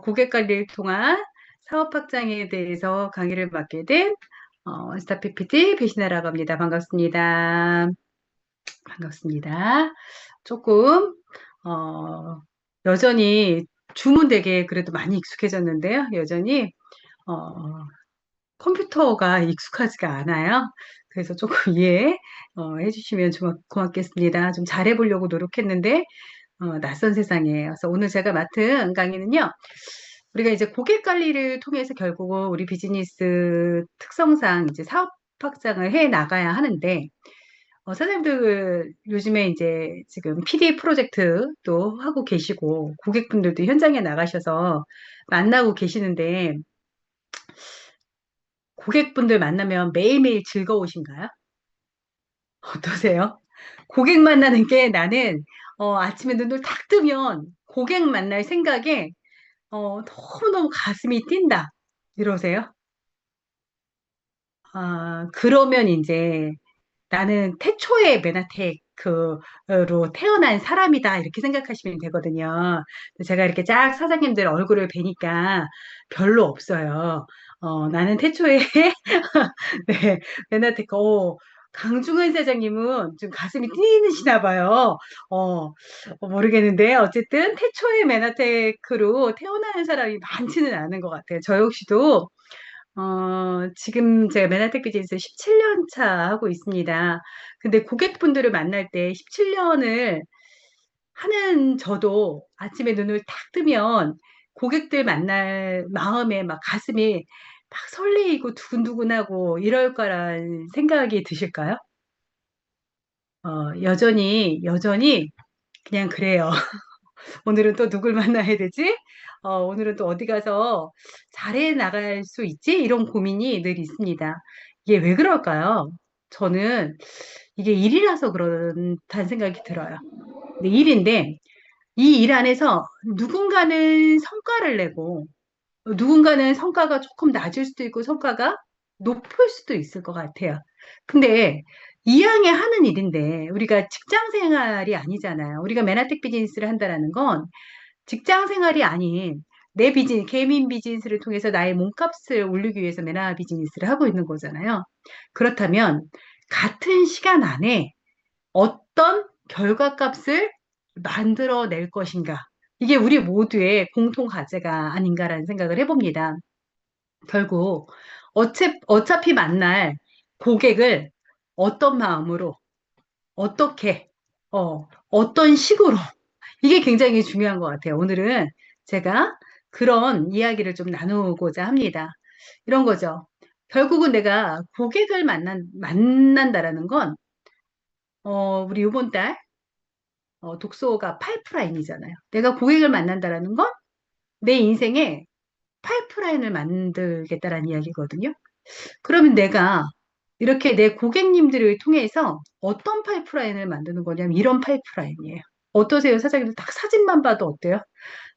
고객 관리를 통한 사업 확장에 대해서 강의를 맡게 된 스타 PPT 배신아라고 합니다. 반갑습니다. 반갑습니다. 조금 어, 여전히 주문 되게 그래도 많이 익숙해졌는데요. 여전히 어, 컴퓨터가 익숙하지가 않아요. 그래서 조금 이해 해주시면 고맙겠습니다. 좀 잘해보려고 노력했는데 낯선 세상이에요. 그래서 오늘 제가 맡은 강의는요. 우리가 이제 고객 관리를 통해서 결국은 우리 비즈니스 특성상 이제 사업 확장을 해 나가야 하는데, 사장님들 요즘에 이제 지금 PD 프로젝트도 하고 계시고, 고객분들도 현장에 나가셔서 만나고 계시는데, 고객분들 만나면 매일매일 즐거우신가요? 어떠세요? 고객 만나는 게 나는, 아침에 눈을 탁 뜨면 고객 만날 생각에 너무너무 가슴이 뛴다. 이러세요? 그러면 이제 나는 태초에 메나텍으로 태어난 사람이다. 이렇게 생각하시면 되거든요. 제가 이렇게 쫙 사장님들 얼굴을 뵈니까 별로 없어요. 나는 태초에, 네, 메나테크, 강중은 사장님은 좀 가슴이 뛰시나 봐요. 어, 모르겠는데, 어쨌든 태초에 메나테크로 태어나는 사람이 많지는 않은 것 같아요. 저 역시도 지금 제가 메나텍 비즈니스 17년 차 하고 있습니다. 근데 고객분들을 만날 때 17년을 하는 저도 아침에 눈을 탁 뜨면 고객들 만날 마음에 막 가슴이 막 설레이고 두근두근하고 이럴 거란 생각이 드실까요? 여전히 그냥 그래요. 오늘은 또 누굴 만나야 되지? 오늘은 또 어디 가서 잘해 나갈 수 있지? 이런 고민이 늘 있습니다. 이게 왜 그럴까요? 저는 이게 일이라서 그렇다는 생각이 들어요. 근데 일인데, 이 일 안에서 누군가는 성과를 내고, 누군가는 성과가 조금 낮을 수도 있고, 성과가 높을 수도 있을 것 같아요. 근데, 이왕에 하는 일인데, 우리가 직장 생활이 아니잖아요. 우리가 맨하텍 비즈니스를 한다라는 건, 직장 생활이 아닌 내 개인 비즈니스를 통해서 나의 몸값을 올리기 위해서 메나 비즈니스를 하고 있는 거잖아요. 그렇다면 같은 시간 안에 어떤 결과값을 만들어낼 것인가? 이게 우리 모두의 공통 과제가 아닌가라는 생각을 해봅니다. 결국 어차피 만날 고객을 어떤 마음으로, 어떻게, 어떤 식으로 이게 굉장히 중요한 것 같아요. 오늘은 제가 그런 이야기를 좀 나누고자 합니다. 이런 거죠. 결국은 내가 고객을 만난다라는 건, 우리 이번 달, 독서가 파이프라인이잖아요. 내가 고객을 만난다라는 건 내 인생에 파이프라인을 만들겠다라는 이야기거든요. 그러면 내가 이렇게 내 고객님들을 통해서 어떤 파이프라인을 만드는 거냐면 이런 파이프라인이에요. 어떠세요, 사장님들? 딱 사진만 봐도 어때요?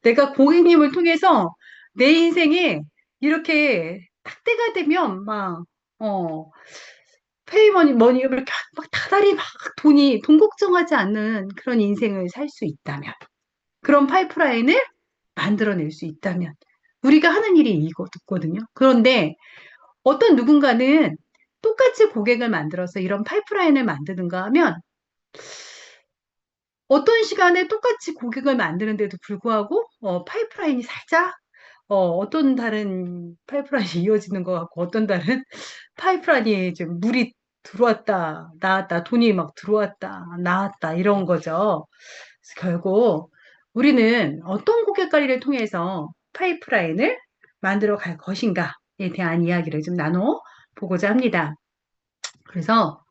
내가 고객님을 통해서 내 인생에 이렇게 딱 때가 되면 막, 어, 머니, 이렇게 막 다달이 막 돈 걱정하지 않는 그런 인생을 살 수 있다면, 그런 파이프라인을 만들어낼 수 있다면, 우리가 하는 일이 이거거든요. 그런데 어떤 누군가는 똑같이 고객을 만들어서 이런 파이프라인을 만드는가 하면 어떤 시간에 똑같이 고객을 만드는데도 불구하고 파이프라인이 살짝 어떤 다른 파이프라인이 이어지는 것 같고 어떤 다른 파이프라인이 좀 물이 들어왔다 나왔다 돈이 막 들어왔다 나왔다 이런 거죠. 그래서 결국 우리는 어떤 고객 관리를 통해서 파이프라인을 만들어 갈 것인가에 대한 이야기를 좀 나눠 보고자 합니다. 그래서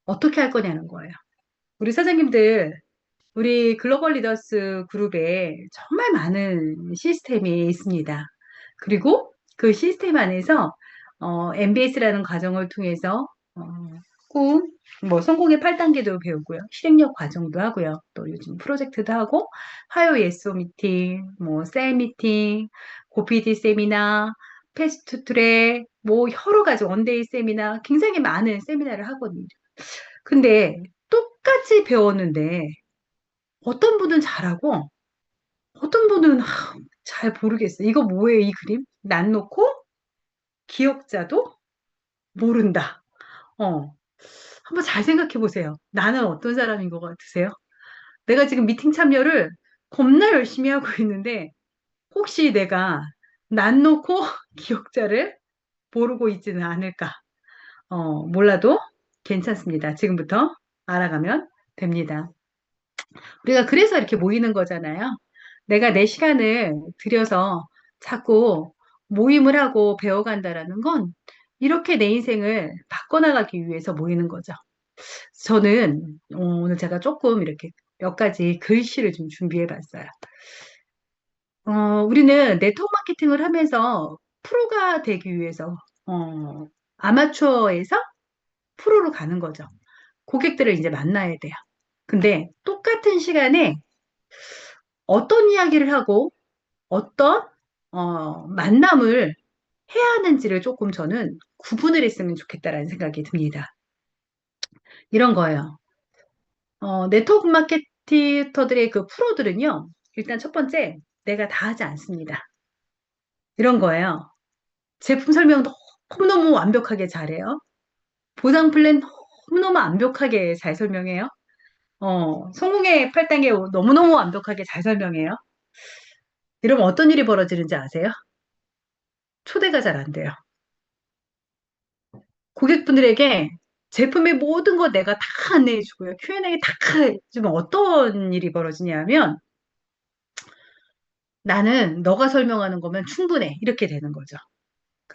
어떻게 할 거냐는 거예요. 우리 사장님들 우리 글로벌 리더스 그룹에 정말 많은 시스템이 있습니다. 그리고 그 시스템 안에서 MBS라는 과정을 통해서 어, 꼭 뭐 성공의 8단계도 배우고요. 실행력 과정도 하고요. 또 요즘 프로젝트도 하고 화요 예스 미팅, 뭐 셀 미팅, 고피디 세미나, 패스트 트랙, 뭐 여러 가지 원데이 세미나 굉장히 많은 세미나를 하거든요. 근데 똑같이 배웠는데 어떤 분은 잘하고 어떤 분은 잘 모르겠어. 이거 뭐예요, 이 그림? 난 놓고 기억자도 모른다. 어, 한번 잘 생각해 보세요. 나는 어떤 사람인 것 같으세요? 내가 지금 미팅 참여를 겁나 열심히 하고 있는데, 혹시 내가 난 놓고 기억자를 모르고 있지는 않을까? 몰라도 괜찮습니다. 지금부터 알아가면 됩니다. 우리가 그래서 이렇게 모이는 거잖아요. 내가 내 시간을 들여서 자꾸 모임을 하고 배워간다라는 건 이렇게 내 인생을 바꿔나가기 위해서 모이는 거죠. 저는 오늘 제가 조금 이렇게 몇 가지 글씨를 좀 준비해 봤어요. 우리는 네트워크 마케팅을 하면서 프로가 되기 위해서, 아마추어에서 프로로 가는 거죠. 고객들을 이제 만나야 돼요. 근데 똑같은 시간에 어떤 이야기를 하고 어떤 만남을 해야 하는지를 조금 저는 구분을 했으면 좋겠다라는 생각이 듭니다. 이런 거예요. 네트워크 마케터들의 그 프로들은요, 일단 첫 번째, 내가 다 하지 않습니다. 이런 거예요. 제품 설명 너무너무 완벽하게 잘해요. 보상 플랜 너무너무 완벽하게 잘 설명해요. 성공의 팔당에 너무너무 완벽하게 잘 설명해요. 이러면 어떤 일이 벌어지는지 아세요? 초대가 잘 안 돼요. 고객분들에게 제품의 모든 거 내가 다 안내해주고요. Q&A 다 해주면 어떤 일이 벌어지냐면 나는 너가 설명하는 거면 충분해. 이렇게 되는 거죠.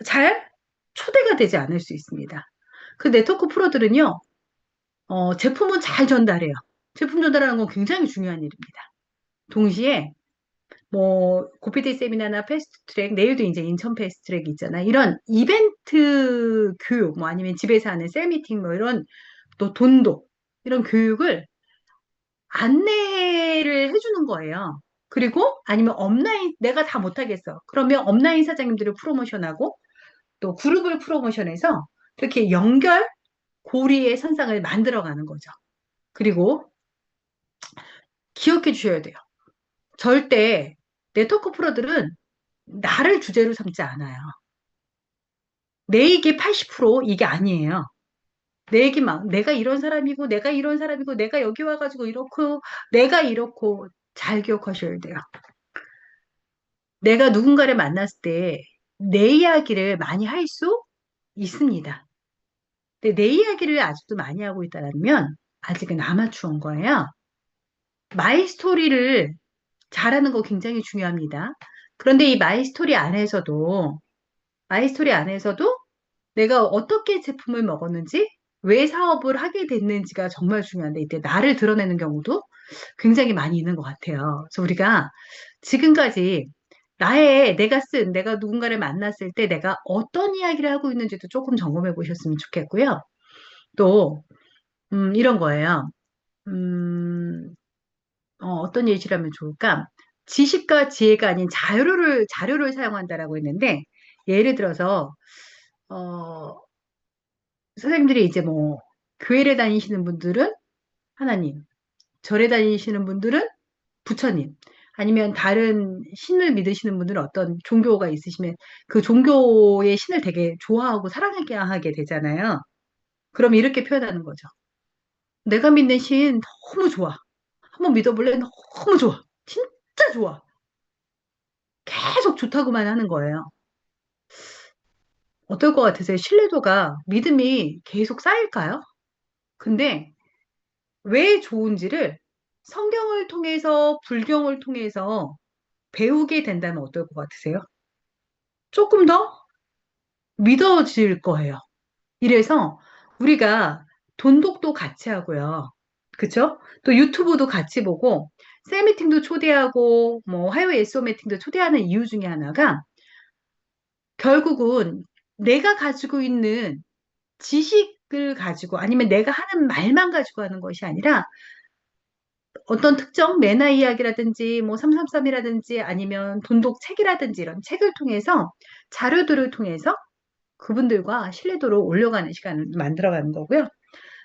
잘 초대가 되지 않을 수 있습니다. 그 네트워크 프로들은요, 제품은 잘 전달해요. 제품 전달하는 건 굉장히 중요한 일입니다. 동시에 뭐 고피디 세미나나 패스트트랙 내일도 이제 인천 패스트트랙 있잖아. 이런 이벤트 교육 뭐 아니면 집에서 하는 셀미팅 뭐 이런 또 돈도 이런 교육을 안내를 해주는 거예요. 그리고 아니면 업라인 내가 다 못하겠어. 그러면 업라인 사장님들을 프로모션하고 또 그룹을 프로모션해서 이렇게 연결 고리의 선상을 만들어가는 거죠. 그리고 기억해 주셔야 돼요. 절대 네트워크 프로들은 나를 주제로 삼지 않아요. 내 얘기 80% 이게 아니에요. 내 얘기 막 내가 이런 사람이고 내가 이런 사람이고 내가 여기 와가지고 이렇고 내가 이렇고 잘 기억하셔야 돼요. 내가 누군가를 만났을 때 내 이야기를 많이 할 수 있습니다. 근데 내 이야기를 아직도 많이 하고 있다면 아직은 아마추어인 거예요. 마이 스토리를 잘하는 거 굉장히 중요합니다. 그런데 이 마이 스토리 안에서도 내가 어떻게 제품을 먹었는지, 왜 사업을 하게 됐는지가 정말 중요한데, 이때 나를 드러내는 경우도 굉장히 많이 있는 것 같아요. 그래서 우리가 지금까지 내가 누군가를 만났을 때 내가 어떤 이야기를 하고 있는지도 조금 점검해 보셨으면 좋겠고요. 또, 이런 거예요. 음, 어떤 예시를 하면 좋을까? 지식과 지혜가 아닌 자료를 사용한다라고 했는데, 예를 들어서, 어, 선생님들이 이제 뭐, 교회를 다니시는 분들은 하나님, 절에 다니시는 분들은 부처님, 아니면 다른 신을 믿으시는 분들은 어떤 종교가 있으시면 그 종교의 신을 되게 좋아하고 사랑하게 하게 되잖아요. 그럼 이렇게 표현하는 거죠. 내가 믿는 신 너무 좋아. 한번 믿어볼래? 너무 좋아. 진짜 좋아. 계속 좋다고만 하는 거예요. 어떨 것 같으세요? 신뢰도가, 믿음이 계속 쌓일까요? 근데 왜 좋은지를 성경을 통해서, 불경을 통해서 배우게 된다면 어떨 것 같으세요? 조금 더 믿어질 거예요. 이래서 우리가 돈독도 같이 하고요. 그쵸? 또 유튜브도 같이 보고, 셀미팅도 초대하고, 뭐, 하이웨이 SO 미팅도 초대하는 이유 중에 하나가 결국은 내가 가지고 있는 지식을 가지고 아니면 내가 하는 말만 가지고 하는 것이 아니라 어떤 특정 매나 이야기라든지 뭐 333이라든지 아니면 돈독 책이라든지 이런 책을 통해서 자료들을 통해서 그분들과 신뢰도를 올려가는 시간을 만들어가는 거고요.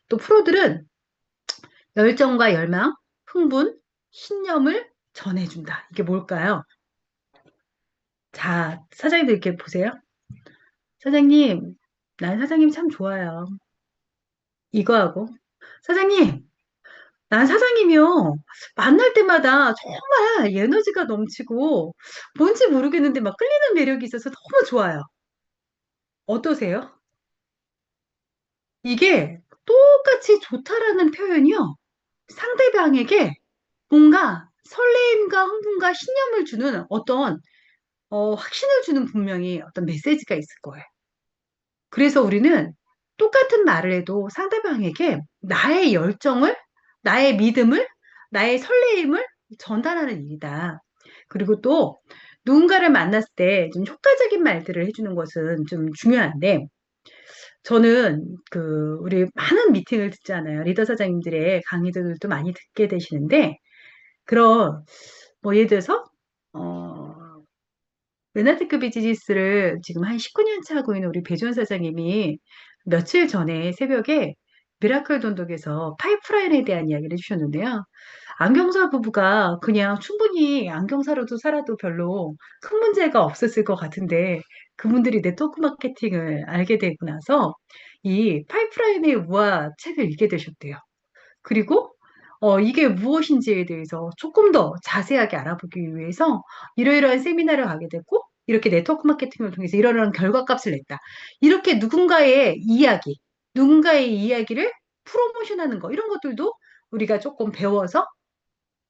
또 프로들은 열정과 열망, 흥분, 신념을 전해준다. 이게 뭘까요? 다 사장님들 이렇게 보세요. 사장님, 난 사장님 참 좋아요. 이거 하고. 사장님, 난 사장님이요. 만날 때마다 정말 에너지가 넘치고 뭔지 모르겠는데 막 끌리는 매력이 있어서 너무 좋아요. 어떠세요? 이게 똑같이 좋다라는 표현이요. 상대방에게 뭔가 설레임과 흥분과 신념을 주는 어떤 확신을 주는 분명히 어떤 메시지가 있을 거예요. 그래서 우리는 똑같은 말을 해도 상대방에게 나의 열정을, 나의 믿음을, 나의 설레임을 전달하는 일이다. 그리고 또 누군가를 만났을 때 좀 효과적인 말들을 해주는 것은 좀 중요한데, 저는 우리 많은 미팅을 듣잖아요. 리더 사장님들의 강의들도 많이 듣게 되시는데, 그런, 뭐 예를 들어서, 어, 르나티크 비즈니스를 지금 한 19년 차 하고 있는 우리 배주원 사장님이 며칠 전에 새벽에 미라클 돈독에서 파이프라인에 대한 이야기를 해주셨는데요. 안경사 부부가 그냥 충분히 안경사로도 살아도 별로 큰 문제가 없었을 것 같은데 그분들이 네트워크 마케팅을 알게 되고 나서 이 파이프라인의 우화 책을 읽게 되셨대요. 그리고 이게 무엇인지에 대해서 조금 더 자세하게 알아보기 위해서 이러이러한 세미나를 가게 됐고 이렇게 네트워크 마케팅을 통해서 이러이러한 결과값을 냈다. 이렇게 누군가의 이야기를 프로모션하는 거 이런 것들도 우리가 조금 배워서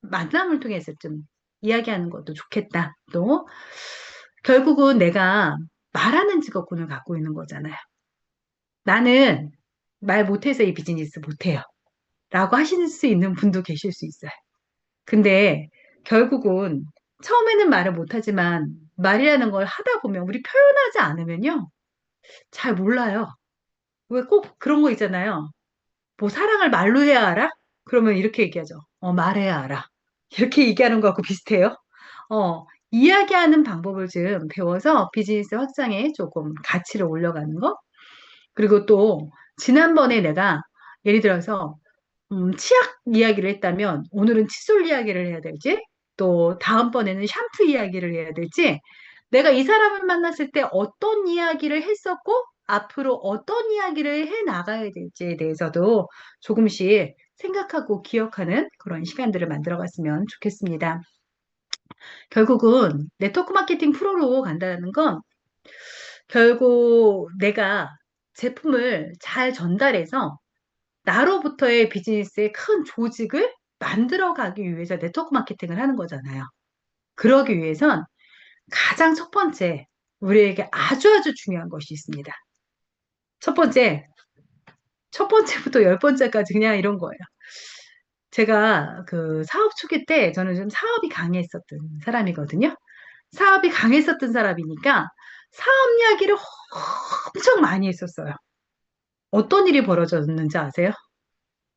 만남을 통해서 좀 이야기하는 것도 좋겠다. 또 결국은 내가 말하는 직업군을 갖고 있는 거잖아요. 나는 말 못해서 이 비즈니스 못해요. 라고 하실 수 있는 분도 계실 수 있어요. 근데 결국은 처음에는 말을 못하지만 말이라는 걸 하다 보면 우리 표현하지 않으면요. 잘 몰라요. 왜 꼭 그런 거 있잖아요. 뭐 사랑을 말로 해야 알아? 그러면 이렇게 얘기하죠. 말해야 알아. 이렇게 얘기하는 거하고 비슷해요. 이야기하는 방법을 좀 배워서 비즈니스 확장에 조금 가치를 올려가는 거. 그리고 또 지난번에 내가 예를 들어서 치약 이야기를 했다면 오늘은 칫솔 이야기를 해야 될지 또 다음번에는 샴푸 이야기를 해야 될지 내가 이 사람을 만났을 때 어떤 이야기를 했었고 앞으로 어떤 이야기를 해 나가야 될지에 대해서도 조금씩 생각하고 기억하는 그런 시간들을 만들어 갔으면 좋겠습니다. 결국은 네트워크 마케팅 프로로 간다는 건 결국 내가 제품을 잘 전달해서 나로부터의 비즈니스의 큰 조직을 만들어 가기 위해서 네트워크 마케팅을 하는 거잖아요. 그러기 위해선 가장 첫 번째, 우리에게 아주 아주 중요한 것이 있습니다. 첫 번째, 첫 번째부터 열 번째까지 그냥 이런 거예요. 제가 그 사업 초기 때 저는 좀 사업이 강했었던 사람이거든요. 사업이 강했었던 사람이니까 사업 이야기를 엄청 많이 했었어요. 어떤 일이 벌어졌는지 아세요?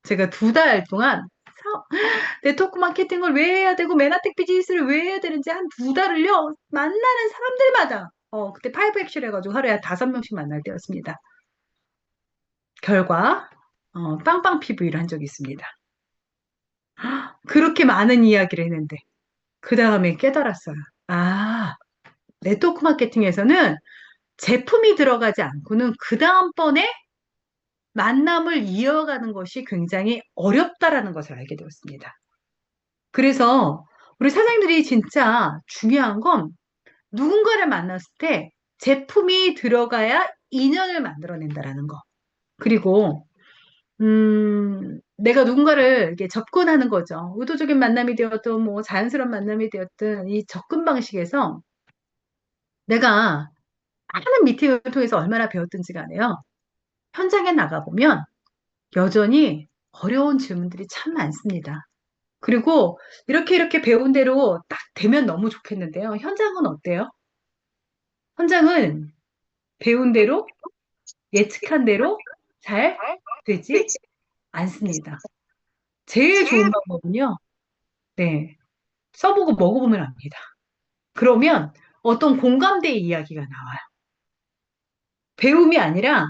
제가 2달 동안 네트워크 마케팅을 왜 해야 되고 메나텍 비즈니스를 왜 해야 되는지 한 2달을요 만나는 사람들마다 그때 파이브 액션 해가지고 하루에 5명씩 만날 때였습니다. 결과 빵빵 피부일을 한 적이 있습니다. 그렇게 많은 이야기를 했는데 그 다음에 깨달았어요. 아, 네트워크 마케팅에서는 제품이 들어가지 않고는 그 다음번에 만남을 이어가는 것이 굉장히 어렵다라는 것을 알게 되었습니다. 그래서 우리 사장님들이 진짜 중요한 건 누군가를 만났을 때 제품이 들어가야 인연을 만들어낸다라는 거. 그리고, 내가 누군가를 이렇게 접근하는 거죠. 의도적인 만남이 되었든, 뭐, 자연스러운 만남이 되었든, 이 접근 방식에서 내가 많은 미팅을 통해서 얼마나 배웠든지 간에요. 현장에 나가보면 여전히 어려운 질문들이 참 많습니다. 그리고 이렇게 배운 대로 딱 되면 너무 좋겠는데요. 현장은 어때요? 현장은 배운 대로, 예측한 대로 잘 되지 않습니다. 제일 좋은 방법은요, 네, 써보고 먹어보면 압니다. 그러면 어떤 공감대의 이야기가 나와요. 배움이 아니라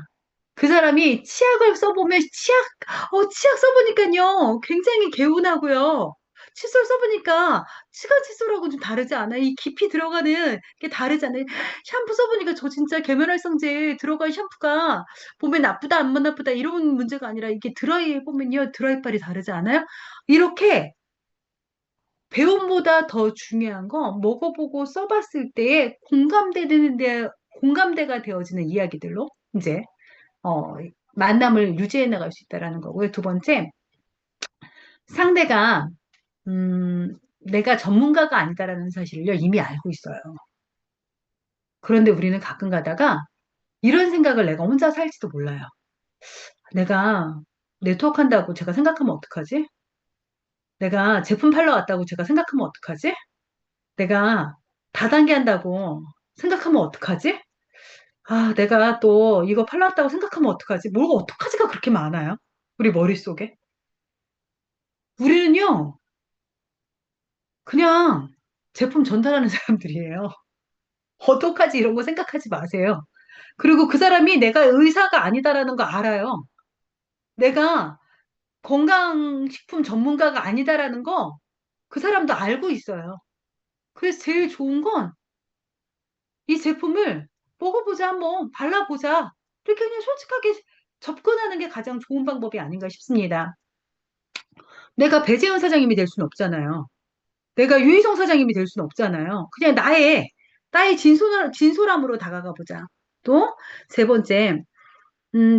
그 사람이 치약을 써보면 치약 써보니까요, 굉장히 개운하고요. 칫솔 써보니까 치간 칫솔하고 좀 다르지 않아요? 이 깊이 들어가는 게 다르잖아요. 샴푸 써보니까 저 진짜 계면활성제 들어간 샴푸가 보면 나쁘다, 안 나쁘다 이런 문제가 아니라 이게 드라이 해보면요. 드라이빨이 다르지 않아요? 이렇게 배움보다 더 중요한 건 먹어보고 써봤을 때에 공감대가 되어지는 이야기들로 이제, 어, 만남을 유지해 나갈 수 있다라는 거고요. 두 번째, 상대가 내가 전문가가 아니다라는 사실을요, 이미 알고 있어요. 그런데 우리는 가끔 가다가 이런 생각을 내가 혼자 살지도 몰라요. 내가 네트워크 한다고 제가 생각하면 어떡하지? 내가 제품 팔러 왔다고 제가 생각하면 어떡하지? 내가 다단계 한다고 생각하면 어떡하지? 아, 내가 또 이거 팔러 왔다고 생각하면 어떡하지? 뭐가 어떡하지가 그렇게 많아요? 우리 머릿속에. 우리는요, 그냥 제품 전달하는 사람들이에요. 어떡하지? 이런 거 생각하지 마세요. 그리고 그 사람이 내가 의사가 아니다라는 거 알아요. 내가 건강식품 전문가가 아니다라는 거 그 사람도 알고 있어요. 그래서 제일 좋은 건 이 제품을 먹어보자, 한번 발라보자. 이렇게 그냥 솔직하게 접근하는 게 가장 좋은 방법이 아닌가 싶습니다. 내가 배재현 사장님이 될 수는 없잖아요. 내가 유희성 사장님이 될 수는 없잖아요. 그냥 나의 진솔함으로 다가가 보자. 또, 세 번째,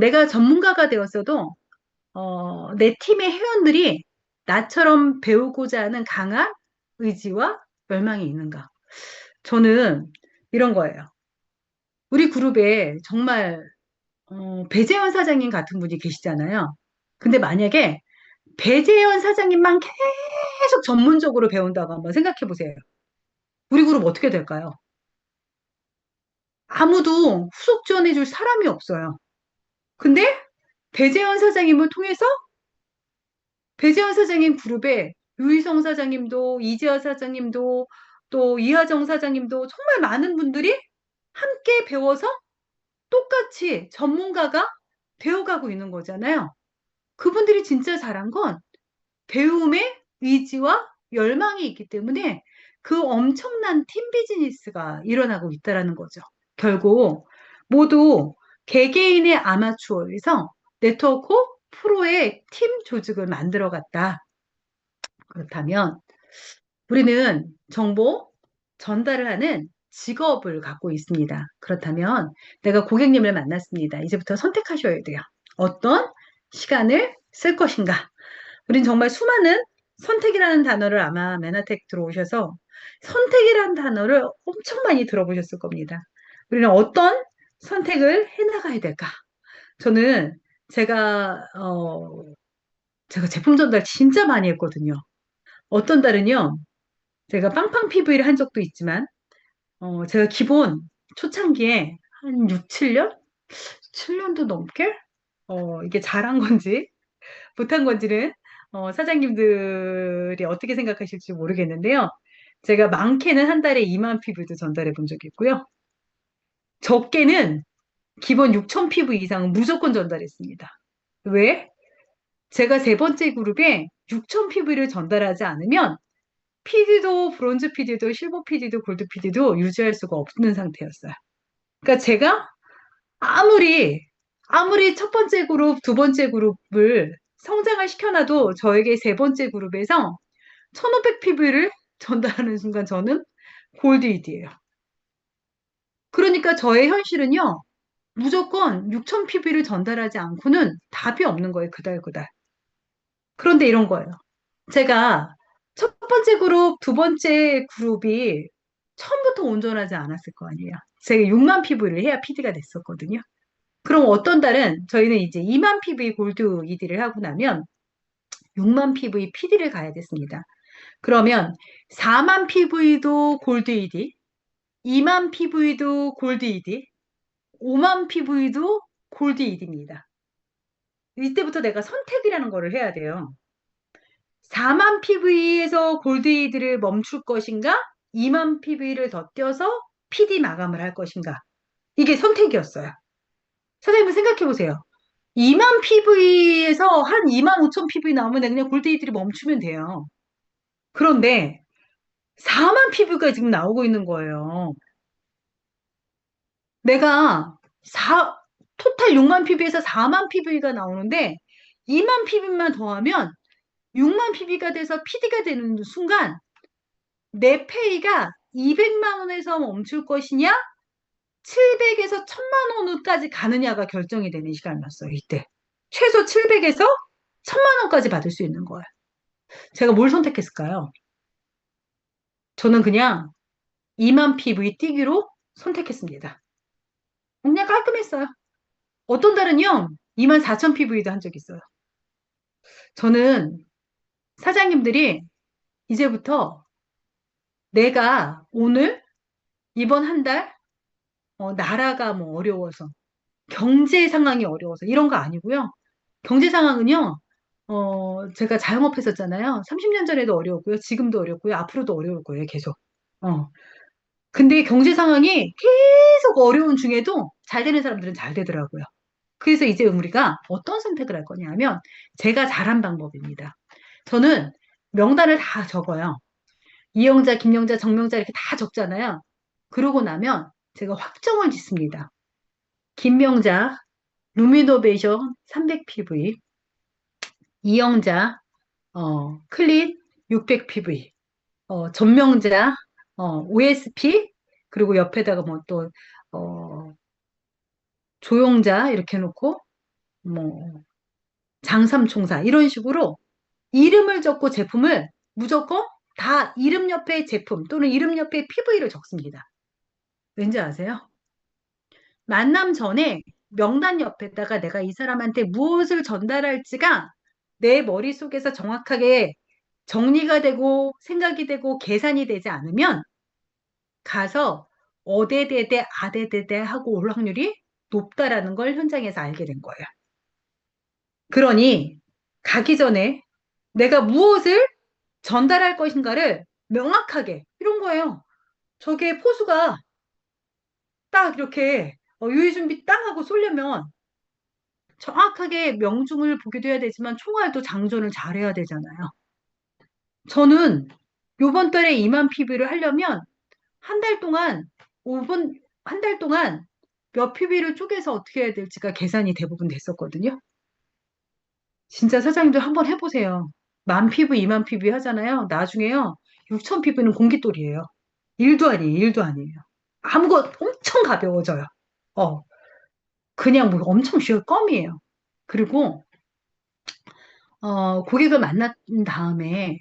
내가 전문가가 되었어도 내 팀의 회원들이 나처럼 배우고자 하는 강한 의지와 열망이 있는가. 저는 이런 거예요. 우리 그룹에 정말 배재현 사장님 같은 분이 계시잖아요. 근데 만약에 배재현 사장님만 계속 전문적으로 배운다고 한번 생각해 보세요. 우리 그룹 어떻게 될까요? 아무도 후속 지원해 줄 사람이 없어요. 근데 배재현 사장님을 통해서 배재현 사장님 그룹에 유희성 사장님도 이지아 사장님도 또 이하정 사장님도 정말 많은 분들이 함께 배워서 똑같이 전문가가 되어가고 있는 거잖아요. 그분들이 진짜 잘한 건 배움의 의지와 열망이 있기 때문에 그 엄청난 팀 비즈니스가 일어나고 있다라는 거죠. 결국 모두 개개인의 아마추어에서 네트워크 프로의 팀 조직을 만들어 갔다. 그렇다면 우리는 정보 전달을 하는 직업을 갖고 있습니다. 그렇다면 내가 고객님을 만났습니다. 이제부터 선택하셔야 돼요. 어떤 시간을 쓸 것인가? 우린 정말 수많은 선택이라는 단어를 아마 메나텍 들어오셔서 선택이라는 단어를 엄청 많이 들어보셨을 겁니다. 우리는 어떤 선택을 해나가야 될까? 저는 제가, 제가 제품 전달 진짜 많이 했거든요. 어떤 달은요, 제가 빵빵 PV를 한 적도 있지만, 제가 기본 초창기에 한 6, 7년? 7년도 넘게? 이게 잘한 건지, 못한 건지는, 사장님들이 어떻게 생각하실지 모르겠는데요. 제가 많게는 한 달에 2만 PV도 전달해 본 적이 있고요. 적게는 기본 6천 PV 이상은 무조건 전달했습니다. 왜? 제가 세 번째 그룹에 6천 PV를 전달하지 않으면 PD도 브론즈 PD도 실버 PD도 골드 PD도 유지할 수가 없는 상태였어요. 그러니까 제가 아무리 첫 번째 그룹, 두 번째 그룹을 성장을 시켜놔도 저에게 세 번째 그룹에서 1500 PV를 전달하는 순간 저는 골드 ED예요. 그러니까 저의 현실은요, 무조건 6000 PV를 전달하지 않고는 답이 없는 거예요, 그달 그달. 그런데 이런 거예요. 제가 첫 번째 그룹, 두 번째 그룹이 처음부터 온전하지 않았을 거 아니에요. 제가 6만 PV를 해야 PD가 됐었거든요. 그럼 어떤 달은 저희는 이제 2만 PV 골드 ED를 하고 나면 6만 PV PD를 가야 됐습니다. 그러면 4만 PV도 골드 ED, 2만 PV도 골드 ED, 5만 PV도 골드 ED입니다. 이때부터 내가 선택이라는 거를 해야 돼요. 4만 PV에서 골드이드를 멈출 것인가? 2만 PV를 더 띄어서 PD 마감을 할 것인가? 이게 선택이었어요. 선생님은 생각해 보세요. 2만 PV에서 한 2만 5천 PV 나오면 그냥 골드이드를 멈추면 돼요. 그런데 4만 PV가 지금 나오고 있는 거예요. 내가 토탈 6만 PV에서 4만 PV가 나오는데 2만 PV만 더하면 6만 PV가 돼서 PD가 되는 순간 내 페이가 200만 원에서 멈출 것이냐? 700에서 1000만 원까지 가느냐가 결정이 되는 시간이었어요, 이때. 최소 700에서 1000만 원까지 받을 수 있는 거예요. 제가 뭘 선택했을까요? 저는 그냥 2만 PV 뛰기로 선택했습니다. 그냥 깔끔했어요. 어떤 달은요, 2만 4천 PV도 한 적 있어요. 저는 사장님들이 이제부터 내가 오늘, 이번 한 달, 나라가 뭐 어려워서, 경제 상황이 어려워서, 이런 거 아니고요. 경제 상황은요, 제가 자영업 했었잖아요. 30년 전에도 어려웠고요. 지금도 어렵고요. 앞으로도 어려울 거예요, 계속. 어. 근데 경제 상황이 계속 어려운 중에도 잘 되는 사람들은 잘 되더라고요. 그래서 이제 우리가 어떤 선택을 할 거냐 하면 제가 잘한 방법입니다. 저는 명단을 다 적어요. 이영자, 김영자, 정명자 이렇게 다 적잖아요. 그러고 나면 제가 확정을 짓습니다. 김명자, 루미노베이션 300PV, 이영자, 클린 600PV, 전명자, OSP, 그리고 옆에다가 뭐 또, 어, 조용자 이렇게 해놓고, 뭐, 장삼총사 이런 식으로 이름을 적고 제품을 무조건 다 이름 옆에 제품 또는 이름 옆에 PV를 적습니다. 왠지 아세요? 만남 전에 명단 옆에다가 내가 이 사람한테 무엇을 전달할지가 내 머릿속에서 정확하게 정리가 되고 생각이 되고 계산이 되지 않으면 가서 어대대대 아대대대 하고 올 확률이 높다라는 걸 현장에서 알게 된 거예요. 그러니 가기 전에 내가 무엇을 전달할 것인가를 명확하게 이런 거예요. 저게 포수가 딱 이렇게 유의 준비 땅 하고 쏘려면 정확하게 명중을 보기도 해야 되지만 총알도 장전을 잘해야 되잖아요. 저는 요번 달에 2만 PV를 하려면 한 달 동안 5분 한 달 동안 몇 PV를 쪼개서 어떻게 해야 될지가 계산이 대부분 됐었거든요. 진짜 사장님들 한번 해보세요. 만 PV, 2만 PV 하잖아요. 나중에요. 6천 PV는 공깃돌이에요. 일도 아니에요. 일도 아니에요. 아무것 엄청 가벼워져요. 어, 그냥 뭐 엄청 쉬워 껌이에요. 그리고 고객을 만난 다음에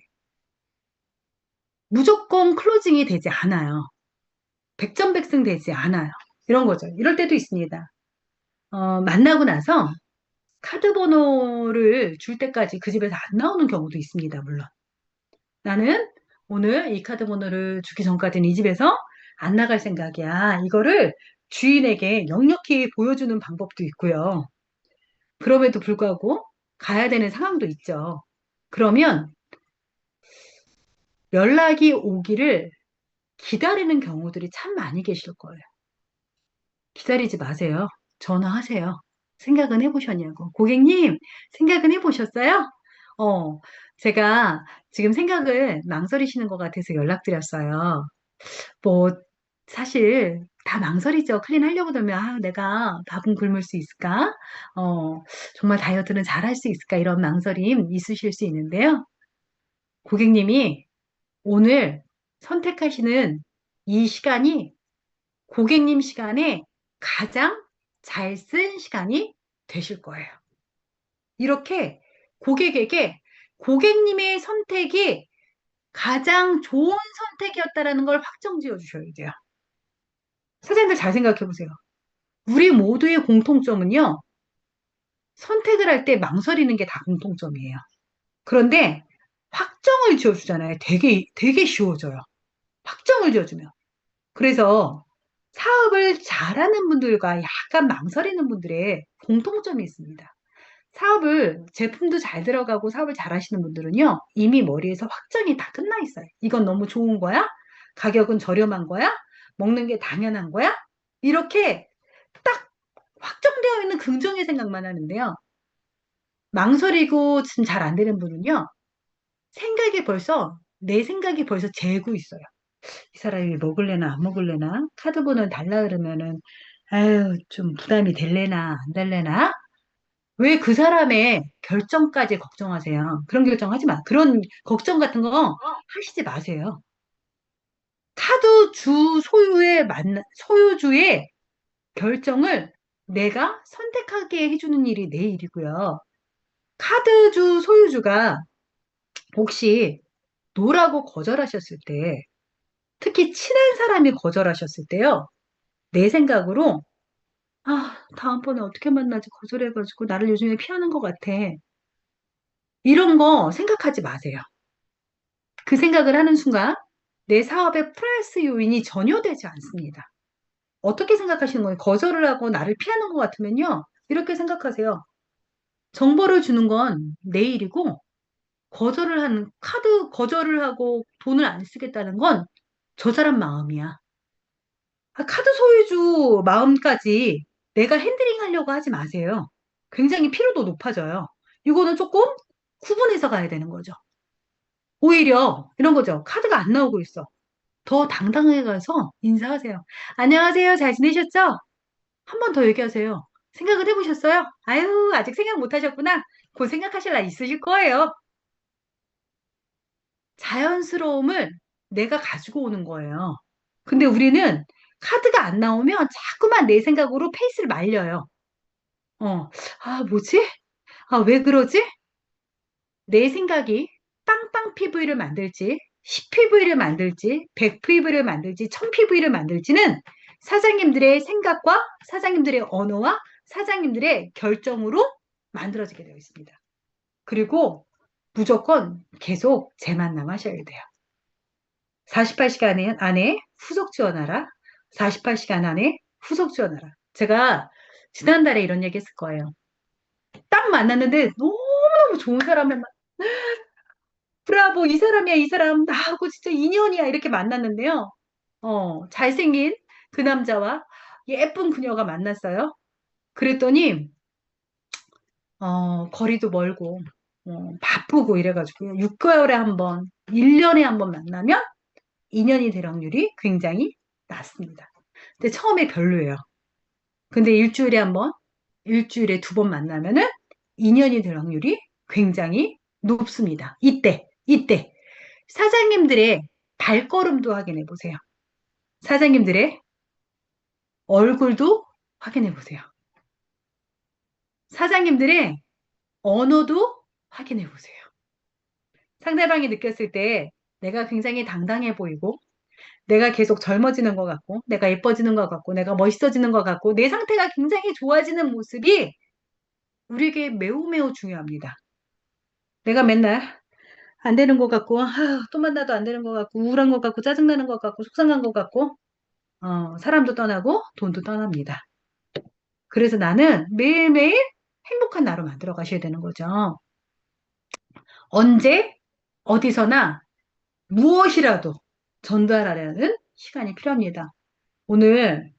무조건 클로징이 되지 않아요. 백전백승 되지 않아요. 이런 거죠. 이럴 때도 있습니다. 만나고 나서 카드 번호를 줄 때까지 그 집에서 안 나오는 경우도 있습니다. 물론. 나는 오늘 이 카드 번호를 주기 전까지는 이 집에서 안 나갈 생각이야. 이거를 주인에게 넉넉히 보여주는 방법도 있고요. 그럼에도 불구하고 가야 되는 상황도 있죠. 그러면 연락이 오기를 기다리는 경우들이 참 많이 계실 거예요. 기다리지 마세요. 전화하세요. 생각은 해보셨냐고. 고객님, 생각은 해보셨어요? 어, 제가 지금 생각을 망설이시는 것 같아서 연락드렸어요. 뭐, 사실 다 망설이죠. 클린 하려고 들면, 내가 밥은 굶을 수 있을까? 어, 정말 다이어트는 잘 할 수 있을까? 이런 망설임 있으실 수 있는데요. 고객님이 오늘 선택하시는 이 시간이 고객님 시간에 가장 잘 쓴 시간이 되실 거예요. 이렇게 고객에게 고객님의 선택이 가장 좋은 선택이었다라는 걸 확정 지어 주셔야 돼요. 사장님들 잘 생각해 보세요. 우리 모두의 공통점은요, 선택을 할 때 망설이는 게 다 공통점이에요. 그런데 확정을 지어주잖아요. 되게 쉬워져요. 확정을 지어주면. 그래서 사업을 잘하는 분들과 약간 망설이는 분들의 공통점이 있습니다. 제품도 잘 들어가고 사업을 잘 하시는 분들은요, 이미 머리에서 확정이 다 끝나 있어요. 이건 너무 좋은 거야? 가격은 저렴한 거야? 먹는 게 당연한 거야? 이렇게 딱 확정되어 있는 긍정의 생각만 하는데요. 망설이고 지금 잘 안 되는 분은요, 생각이 벌써 내 생각이 벌써 재고 있어요. 이 사람이 먹을래나 안 먹을래나? 카드 번호를 달라 그러면은, 아유, 좀 부담이 될래나 안 될래나? 왜 그 사람의 결정까지 걱정하세요? 그런 결정하지 마. 그런 걱정 같은 거 하시지 마세요. 카드 주 소유주의 결정을 내가 선택하게 해주는 일이 내 일이고요. 카드주 소유주가 혹시 노라고 거절하셨을 때, 특히 친한 사람이 거절하셨을 때요, 내 생각으로, 아, 다음번에 어떻게 만나지 거절해가지고 나를 요즘에 피하는 것 같아. 이런 거 생각하지 마세요. 그 생각을 하는 순간 내 사업의 플러스 요인이 전혀 되지 않습니다. 어떻게 생각하시는 거예요? 거절을 하고 나를 피하는 것 같으면요. 이렇게 생각하세요. 정보를 주는 건 내 일이고, 카드 거절을 하고 돈을 안 쓰겠다는 건 저 사람 마음이야. 카드 소유주 마음까지 내가 핸들링 하려고 하지 마세요. 굉장히 피로도 높아져요. 이거는 조금 구분해서 가야 되는 거죠. 오히려 이런 거죠. 카드가 안 나오고 있어. 더 당당하게 가서 인사하세요. 안녕하세요. 잘 지내셨죠? 한 번 더 얘기하세요. 생각을 해보셨어요? 아유, 아직 생각 못 하셨구나. 곧 생각하실 날 있으실 거예요. 자연스러움을 내가 가지고 오는 거예요. 근데 우리는 카드가 안 나오면 자꾸만 내 생각으로 페이스를 말려요. 뭐지? 왜 그러지? 내 생각이 빵빵 PV를 만들지, 10PV를 만들지, 100PV를 만들지, 1000PV를 만들지는 사장님들의 생각과 사장님들의 언어와 사장님들의 결정으로 만들어지게 되어 있습니다. 그리고 무조건 계속 재만남 하셔야 돼요. 48시간 안에 후속 지원하라. 48시간 안에 후속 지원하라. 제가 지난달에 이런 얘기 했을 거예요. 딱 만났는데 너무너무 좋은 사람을 브라보, 이 사람이야, 이 사람. 나하고 진짜 인연이야. 이렇게 만났는데요. 잘생긴 그 남자와 예쁜 그녀가 만났어요. 그랬더니, 거리도 멀고, 바쁘고 이래가지고요. 6개월에 한 번, 1년에 한 번 만나면 인연이 될 확률이 굉장히 낮습니다. 근데 처음에 별로예요. 근데 일주일에 한 번, 일주일에 두 번 만나면은 인연이 될 확률이 굉장히 높습니다. 이때. 사장님들의 발걸음도 확인해 보세요. 사장님들의 얼굴도 확인해 보세요. 사장님들의 언어도 확인해 보세요. 상대방이 느꼈을 때 내가 굉장히 당당해 보이고, 내가 계속 젊어지는 것 같고, 내가 예뻐지는 것 같고, 내가 멋있어지는 것 같고, 내 상태가 굉장히 좋아지는 모습이 우리에게 매우 매우 중요합니다. 내가 맨날 안 되는 것 같고, 또 만나도 안 되는 것 같고, 우울한 것 같고, 짜증나는 것 같고, 속상한 것 같고, 사람도 떠나고, 돈도 떠납니다. 그래서 나는 매일매일 행복한 나로 만들어 가셔야 되는 거죠. 언제, 어디서나 무엇이라도 전달하려는 시간이 필요합니다. 오늘,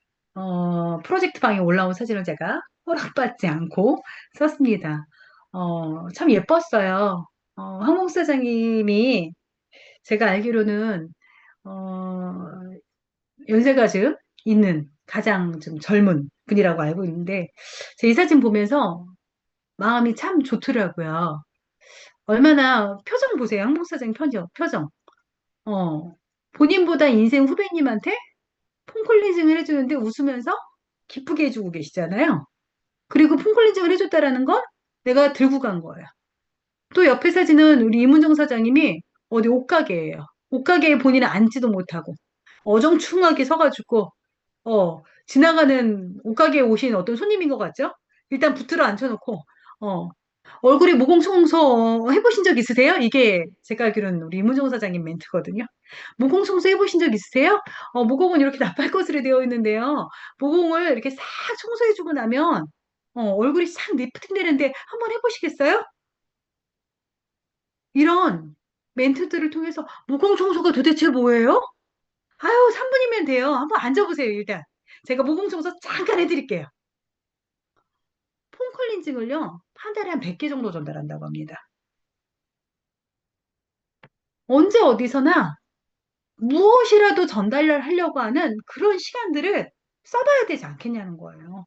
프로젝트 방에 올라온 사진을 제가 허락받지 않고 썼습니다. 참 예뻤어요. 항공 사장님이 제가 알기로는, 어, 연세가 좀 있는 가장 좀 젊은 분이라고 알고 있는데, 제 이 사진 보면서 마음이 참 좋더라고요. 얼마나 표정 보세요. 항복사장 표정. 어, 본인보다 인생 후배님한테 폼클렌징을 해주는데 웃으면서 기쁘게 해주고 계시잖아요. 그리고 폼클렌징을 해줬다라는 건 내가 들고 간 거예요. 또 옆에 사진은 우리 이문정 사장님이 어디 옷가게예요. 옷가게에 본인은 앉지도 못하고 어정충하게 서가지고 지나가는 옷가게에 오신 어떤 손님인 것 같죠? 일단 붙들어 앉혀놓고 어, 얼굴에 모공청소 해보신 적 있으세요? 이게 제가 알기로는 우리 이문정 사장님 멘트거든요. 모공청소 해보신 적 있으세요? 모공은 이렇게 나팔것으로 되어 있는데요. 모공을 이렇게 싹 청소해주고 나면 얼굴이 싹 리프팅되는데 한번 해보시겠어요? 이런 멘트들을 통해서 모공청소가 도대체 뭐예요? 아유, 3분이면 돼요. 한번 앉아보세요, 일단. 제가 모공청소 잠깐 해드릴게요. 폼클렌징을요, 한 달에 한 100개 정도 전달한다고 합니다. 언제 어디서나 무엇이라도 전달을 하려고 하는 그런 시간들을 써봐야 되지 않겠냐는 거예요.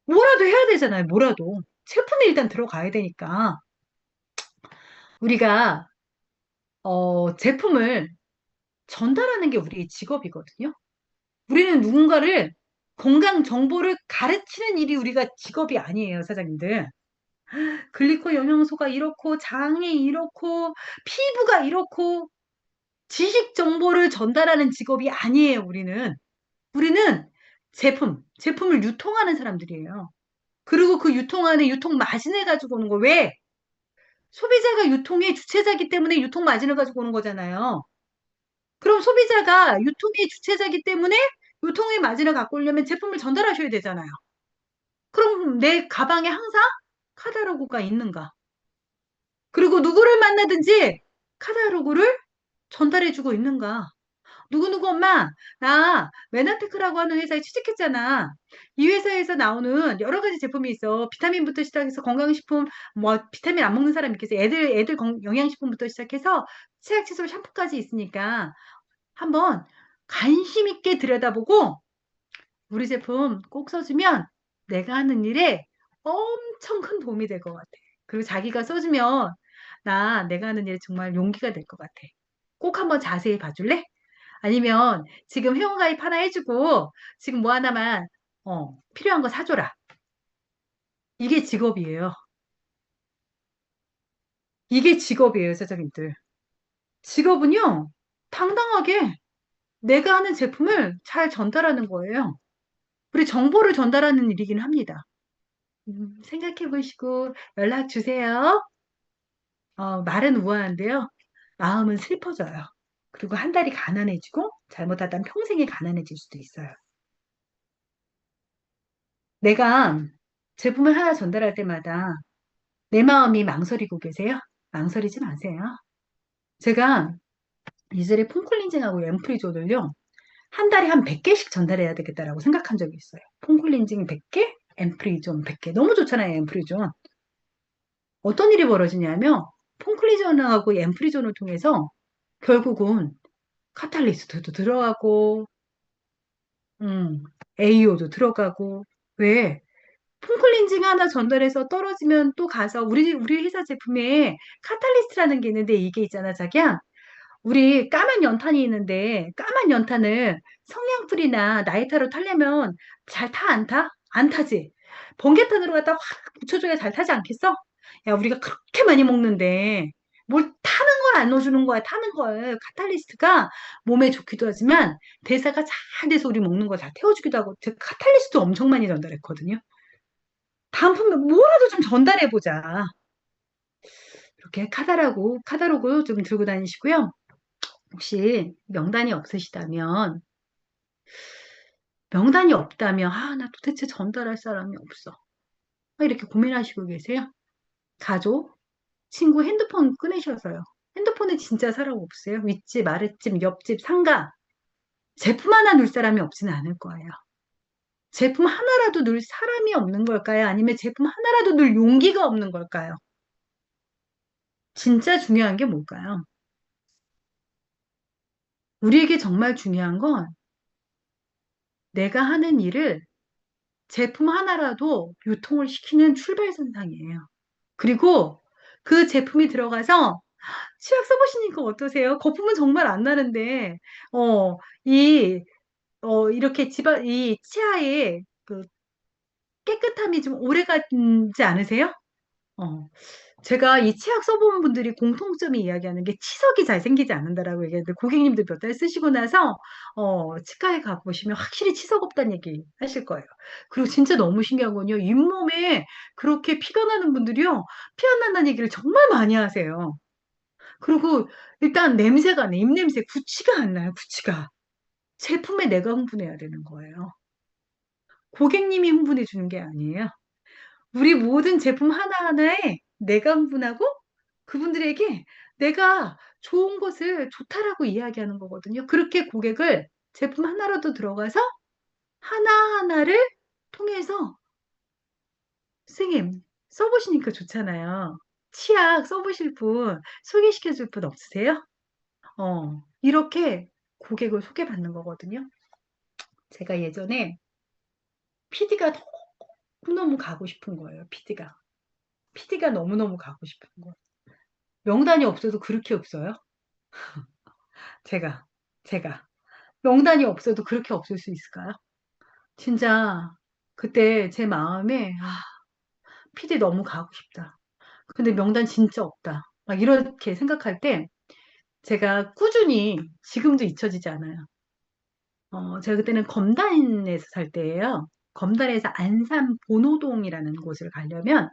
뭐라도 해야 되잖아요, 뭐라도. 제품에 일단 들어가야 되니까. 우리가, 제품을 전달하는 게 우리의 직업이거든요. 우리는 누군가를 건강 정보를 가르치는 일이 우리가 직업이 아니에요, 사장님들. 글리코 영양소가 이렇고, 장이 이렇고, 피부가 이렇고, 지식 정보를 전달하는 직업이 아니에요, 우리는. 우리는 제품을 유통하는 사람들이에요. 그리고 그 유통하는 유통 마진을 가지고 오는 거. 왜? 소비자가 유통의 주체자기 때문에 유통 마진을 가지고 오는 거잖아요. 그럼 소비자가 유통의 주체자기 때문에 유통의 마진을 갖고 오려면 제품을 전달하셔야 되잖아요. 그럼 내 가방에 항상 카다로그가 있는가? 그리고 누구를 만나든지 카다로그를 전달해주고 있는가? 누구누구 엄마, 나 메나테크라고 하는 회사에 취직했잖아. 이 회사에서 나오는 여러 가지 제품이 있어. 비타민부터 시작해서 건강식품, 뭐, 비타민 안 먹는 사람 있겠어. 애들 영양식품부터 시작해서 치약, 칫솔, 샴푸까지 있으니까 한번 관심 있게 들여다보고 우리 제품 꼭 써주면 내가 하는 일에 엄청 큰 도움이 될 것 같아. 그리고 자기가 써주면 내가 하는 일에 정말 용기가 될 것 같아. 꼭 한번 자세히 봐줄래? 아니면 지금 회원가입 하나 해주고 지금 뭐 하나만 필요한 거 사줘라. 이게 직업이에요. 이게 직업이에요, 사장님들. 직업은요, 당당하게 내가 하는 제품을 잘 전달하는 거예요. 그리고 정보를 전달하는 일이긴 합니다. 생각해 보시고 연락 주세요. 말은 우아한데요. 마음은 슬퍼져요. 그리고 한 달이 가난해지고 잘못하다 평생이 가난해질 수도 있어요. 내가 제품을 하나 전달할 때마다 내 마음이 망설이고 계세요? 망설이지 마세요. 제가 이즈리 폼클렌징하고 앰프리존을요, 한 달에 한 100개씩 전달해야 되겠다라고 생각한 적이 있어요. 폼클렌징 100개, 앰프리존 100개. 너무 좋잖아요, 앰프리존. 어떤 일이 벌어지냐면, 폼클렌징하고 앰프리존을 통해서 결국은 카탈리스트도 들어가고, AO도 들어가고, 왜? 폼클렌징 하나 전달해서 떨어지면 또 가서 우리 회사 제품에 카탈리스트라는 게 있는데 이게 있잖아, 자기야. 우리 까만 연탄이 있는데 까만 연탄을 성냥불이나 나이타로 타려면 잘 타, 안 타? 안 타지. 번개탄으로 갖다 확 붙여줘야 잘 타지 않겠어? 야, 우리가 그렇게 많이 먹는데 뭘 타는 걸 안 넣어주는 거야, 타는 걸. 카탈리스트가 몸에 좋기도 하지만 대사가 잘 돼서 우리 먹는 거 잘 태워주기도 하고 제가 카탈리스트 엄청 많이 전달했거든요. 다음번에 뭐라도 좀 전달해보자. 이렇게 카다로그 좀 들고 다니시고요. 혹시 명단이 없다면, 나 도대체 전달할 사람이 없어. 이렇게 고민하시고 계세요? 가족, 친구 핸드폰 꺼내셔서요. 핸드폰에 진짜 사람 없어요? 윗집, 아랫집, 옆집, 상가. 제품 하나 넣을 사람이 없지는 않을 거예요. 제품 하나라도 넣을 사람이 없는 걸까요? 아니면 제품 하나라도 넣을 용기가 없는 걸까요? 진짜 중요한 게 뭘까요? 우리에게 정말 중요한 건 내가 하는 일을 제품 하나라도 유통을 시키는 출발선상이에요. 그리고 그 제품이 들어가서 치약 써보시니까 어떠세요? 거품은 정말 안 나는데, 어, 이, 이렇게 이 치아의 그 깨끗함이 좀 오래 가지 않으세요? 어, 제가 이 치약 써본 분들이 공통점이 이야기하는 게 치석이 잘 생기지 않는다라고 얘기하는데 고객님들 몇 달 쓰시고 나서 치과에 가보시면 확실히 치석 없다는 얘기 하실 거예요. 그리고 진짜 너무 신기한 건요. 잇몸에 그렇게 피가 나는 분들이요. 피 안 난다는 얘기를 정말 많이 하세요. 그리고 일단 냄새가 나, 입냄새, 구취가 안 나요, 구취가. 제품에 내가 흥분해야 되는 거예요. 고객님이 흥분해 주는 게 아니에요. 우리 모든 제품 하나하나에 내가 흥분하고 그분들에게 내가 좋은 것을 좋다라고 이야기하는 거거든요. 그렇게 고객을 제품 하나라도 들어가서 하나하나를 통해서 선생님 써보시니까 좋잖아요. 치약 써보실 분, 소개시켜 줄 분 없으세요? 이렇게 고객을 소개받는 거거든요. 제가 예전에 PD가 너무너무 가고 싶은 거예요, PD가. PD가 너무너무 가고 싶은 거예요. 명단이 없어도 그렇게 없어요? 제가, 제가. 명단이 없어도 그렇게 없을 수 있을까요? 진짜, 그때 제 마음에, PD 너무 가고 싶다. 근데 명단 진짜 없다. 막 이렇게 생각할 때, 제가 꾸준히, 지금도 잊혀지지 않아요. 제가 그때는 검단에서 살 때예요. 검단에서 안산 본호동이라는 곳을 가려면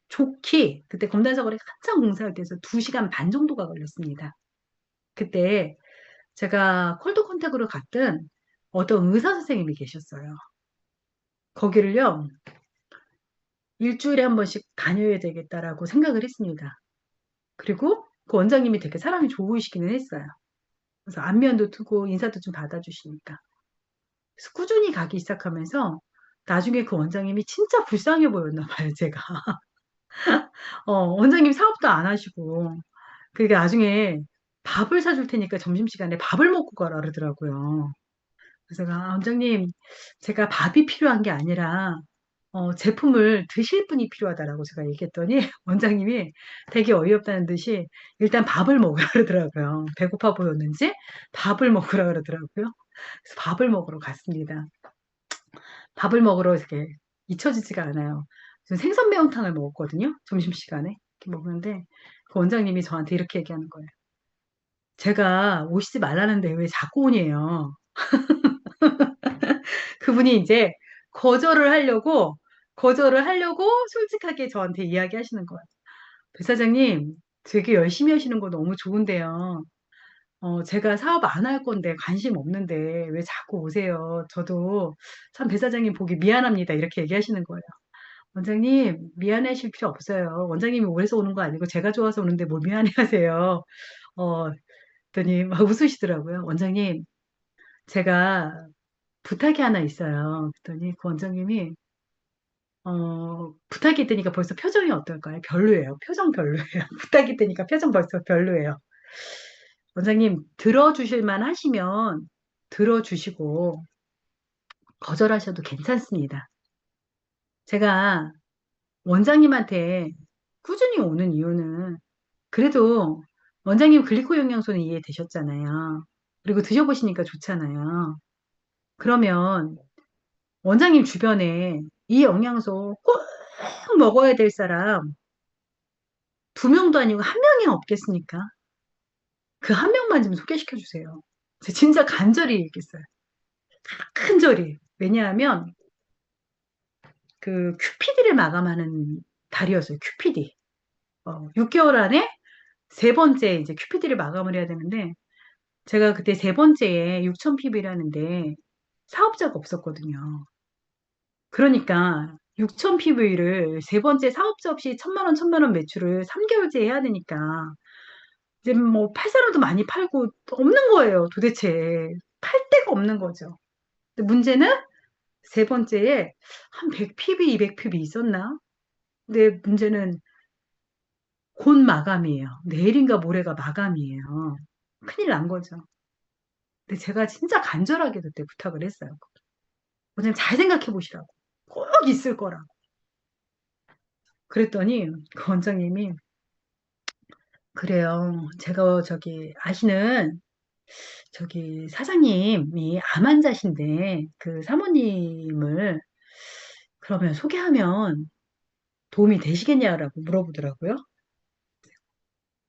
좋게 그때 검단사거리 한창 공사할 때서 2시간 반 정도가 걸렸습니다. 그때 제가 콜드 컨택으로 갔던 어떤 의사 선생님이 계셨어요. 거기를요, 일주일에 한 번씩 다녀야 되겠다라고 생각을 했습니다. 그리고 그 원장님이 되게 사람이 좋으시기는 했어요. 그래서 안면도 트고 인사도 좀 받아주시니까. 그래서 꾸준히 가기 시작하면서 나중에 그 원장님이 진짜 불쌍해 보였나 봐요, 제가. 원장님 사업도 안 하시고. 그게 나중에 밥을 사줄 테니까 점심시간에 밥을 먹고 가라 그러더라고요. 그래서 제가, 원장님, 제가 밥이 필요한 게 아니라, 제품을 드실 분이 필요하다라고 제가 얘기했더니, 원장님이 되게 어이없다는 듯이, 일단 밥을 먹으라 그러더라고요. 배고파 보였는지, 밥을 먹으라 그러더라고요. 그래서 밥을 먹으러 갔습니다. 밥을 먹으러 이렇게 잊혀지지가 않아요. 저는 생선 매운탕을 먹었거든요. 점심시간에. 이렇게 먹는데, 그 원장님이 저한테 이렇게 얘기하는 거예요. 제가 오시지 말라는데 왜 자꾸 오니에요. 그분이 이제 거절을 하려고 솔직하게 저한테 이야기하시는 거예요. 배 사장님, 되게 열심히 하시는 거 너무 좋은데요. 제가 사업 안 할 건데 관심 없는데 왜 자꾸 오세요? 저도 참 배 사장님 보기 미안합니다. 이렇게 얘기하시는 거예요. 원장님, 미안해하실 필요 없어요. 원장님이 오래서 오는 거 아니고 제가 좋아서 오는데 뭘 미안해 하세요. 어, 그랬더니 막 웃으시더라고요. 원장님, 제가 부탁이 하나 있어요. 그랬더니 그 원장님이 부탁이 되니까 벌써 표정이 어떨까요? 별로예요. 표정 별로예요. 부탁이 되니까 표정 벌써 별로예요. 원장님, 들어주실 만 하시면 들어주시고 거절하셔도 괜찮습니다. 제가 원장님한테 꾸준히 오는 이유는 그래도 원장님 글리코 영양소는 이해되셨잖아요. 그리고 드셔보시니까 좋잖아요. 그러면 원장님 주변에 이 영양소 꼭 먹어야 될 사람 2명도 아니고 1명이 없겠습니까? 그 1명만 좀 소개시켜 주세요. 제가 진짜 간절히 얘기했어요. 간절히. 왜냐하면 그 QPD를 마감하는 달이었어요. QPD. 6개월 안에 3번째 이제 QPD를 마감을 해야 되는데 제가 그때 3번째에 6,000PV라는데 사업자가 없었거든요. 그러니까 6,000PV를 3번째 사업자 없이 1,000만 원, 1,000만 원 매출을 3개월째 해야 되니까 이제 뭐 팔 사람도 많이 팔고 없는 거예요. 도대체 팔 데가 없는 거죠. 근데 문제는 3번째에 한 100PV, 200PV 있었나? 근데 문제는 곧 마감이에요. 내일인가 모레가 마감이에요. 큰일 난 거죠. 근데 제가 진짜 간절하게 그때 부탁을 했어요. 원장님 잘 생각해 보시라고. 꼭 있을 거라고. 그랬더니 그 원장님이 그래요. 제가 저기 아시는 저기 사장님이 암 환자신데 그 사모님을 그러면 소개하면 도움이 되시겠냐라고 물어보더라고요.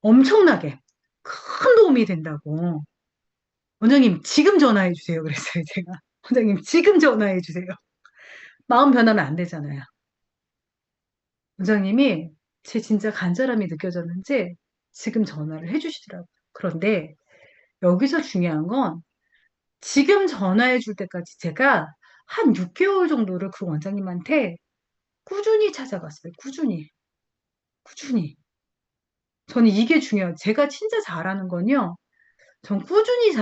엄청나게 큰 도움이 된다고. 원장님 지금 전화해 주세요. 그랬어요, 제가. 원장님 지금 전화해 주세요. 마음 변하면 안 되잖아요. 원장님이 제 진짜 간절함이 느껴졌는지 지금 전화를 해 주시더라고요. 그런데 여기서 중요한 건 지금 전화해 줄 때까지 제가 한 6개월 정도를 그 원장님한테 꾸준히 찾아갔어요. 꾸준히. 꾸준히. 저는 이게 중요해요. 제가 진짜 잘하는 건요. 전 꾸준히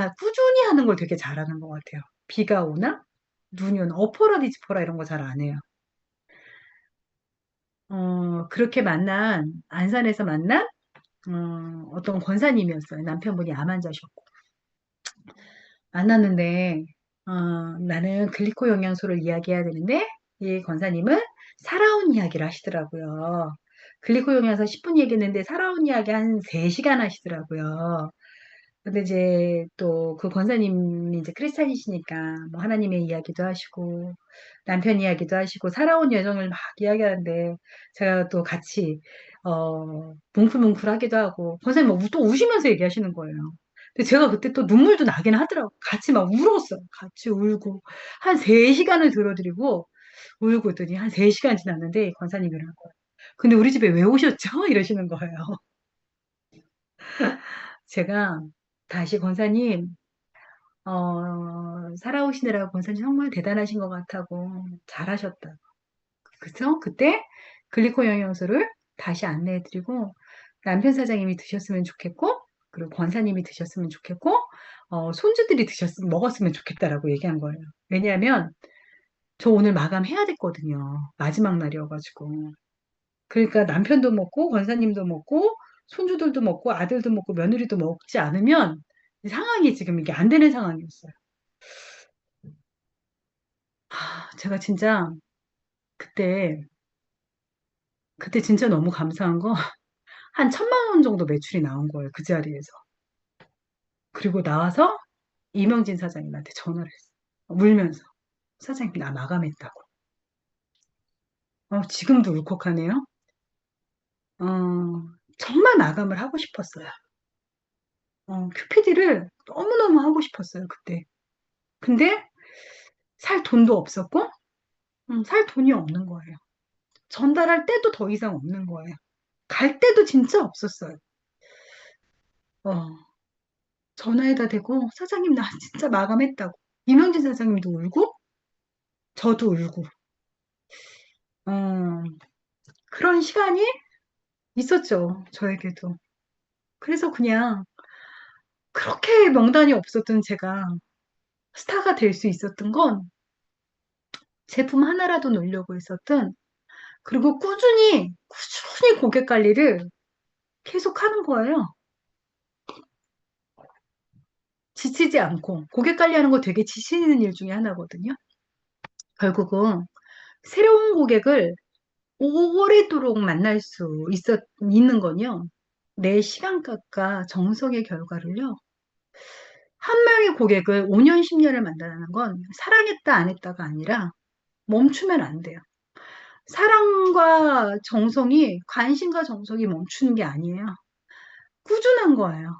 하는 걸 되게 잘하는 것 같아요. 비가 오나? 눈이 오나? 엎어라 뒤집어라 이런 거 잘 안 해요. 그렇게 만난, 안산에서 만난, 어떤 권사님이었어요. 남편분이 암 환자셨고. 만났는데, 나는 글리코 영양소를 이야기해야 되는데, 이 권사님은 살아온 이야기를 하시더라고요. 글리코 영양소 10분 얘기했는데, 살아온 이야기 한 3시간 하시더라고요. 근데 이제 또 그 권사님이 이제 크리스찬이시니까 뭐 하나님의 이야기도 하시고 남편 이야기도 하시고 살아온 여정을 막 이야기하는데 제가 또 같이 뭉클뭉클하기도 하고 권사님 막 또 우시면서 얘기하시는 거예요. 근데 제가 그때 또 눈물도 나긴 하더라고. 같이 막 울었어요. 같이 울고 한 3시간을 들어드리고 울고 있더니 한 3시간 지났는데 권사님이 이러는 거예요. 근데 우리 집에 왜 오셨죠? 이러시는 거예요. 제가 다시 권사님 살아오시느라고 권사님 정말 대단하신 것 같다고 잘하셨다. 그래서 그때 글리코 영양소를 다시 안내해드리고 남편 사장님이 드셨으면 좋겠고 그리고 권사님이 드셨으면 좋겠고 손주들이 먹었으면 좋겠다라고 얘기한 거예요. 왜냐하면 저 오늘 마감해야 됐거든요. 마지막 날이어가지고. 그러니까 남편도 먹고 권사님도 먹고 손주들도 먹고 아들도 먹고 며느리도 먹지 않으면 이 상황이 지금 이게 안 되는 상황이었어요. 제가 진짜 그때, 그때 진짜 너무 감사한 거, 한 1,000만 원 정도 매출이 나온 거예요, 그 자리에서. 그리고 나와서 이명진 사장님한테 전화를 했어. 울면서. 사장님, 나 마감했다고. 지금도 울컥하네요. 어, 정말 마감을 하고 싶었어요. 큐피디를 너무너무 하고 싶었어요, 그때. 근데 살 돈도 없었고, 살 돈이 없는 거예요. 전달할 때도 더 이상 없는 거예요. 갈 때도 진짜 없었어요. 어, 전화에다 대고 사장님 나 진짜 마감했다고. 이명진 사장님도 울고 저도 울고 어, 그런 시간이 있었죠. 저에게도. 그래서 그냥 그렇게 명단이 없었던 제가 스타가 될 수 있었던 건 제품 하나라도 놀려고 했었던 그리고 꾸준히 고객 관리를 계속 하는 거예요. 지치지 않고 고객 관리하는 거 되게 지치는 일 중에 하나거든요. 결국은 새로운 고객을 오래도록 만날 수 있는 건요. 내 시간값과 정성의 결과를요. 한 명의 고객을 5년, 10년을 만나는 건 사랑했다, 안 했다가 아니라 멈추면 안 돼요. 사랑과 정성이, 관심과 정성이 멈추는 게 아니에요. 꾸준한 거예요.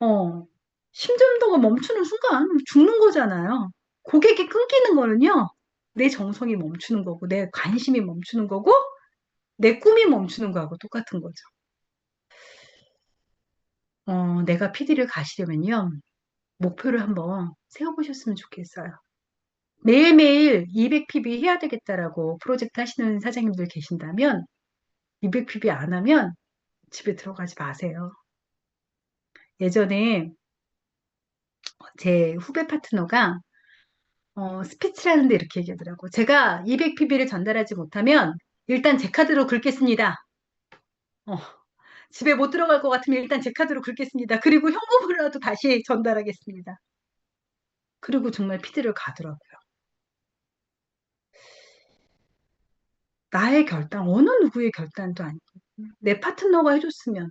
어, 심전도가 멈추는 순간 죽는 거잖아요. 고객이 끊기는 거는요. 내 정성이 멈추는 거고, 내 관심이 멈추는 거고, 내 꿈이 멈추는 거하고 똑같은 거죠. 내가 PD를 가시려면요. 목표를 한번 세워보셨으면 좋겠어요. 매일매일 200PB 해야 되겠다라고 프로젝트 하시는 사장님들 계신다면 200PB 안 하면 집에 들어가지 마세요. 예전에 제 후배 파트너가 스피치를 하는데 이렇게 얘기하더라고. 제가 200PB를 전달하지 못하면 일단 제 카드로 긁겠습니다. 어, 집에 못 들어갈 것 같으면 일단 제 카드로 긁겠습니다. 그리고 현금으로라도 다시 전달하겠습니다. 그리고 정말 PD를 가더라고요. 나의 결단, 어느 누구의 결단도 아니고 내 파트너가 해줬으면,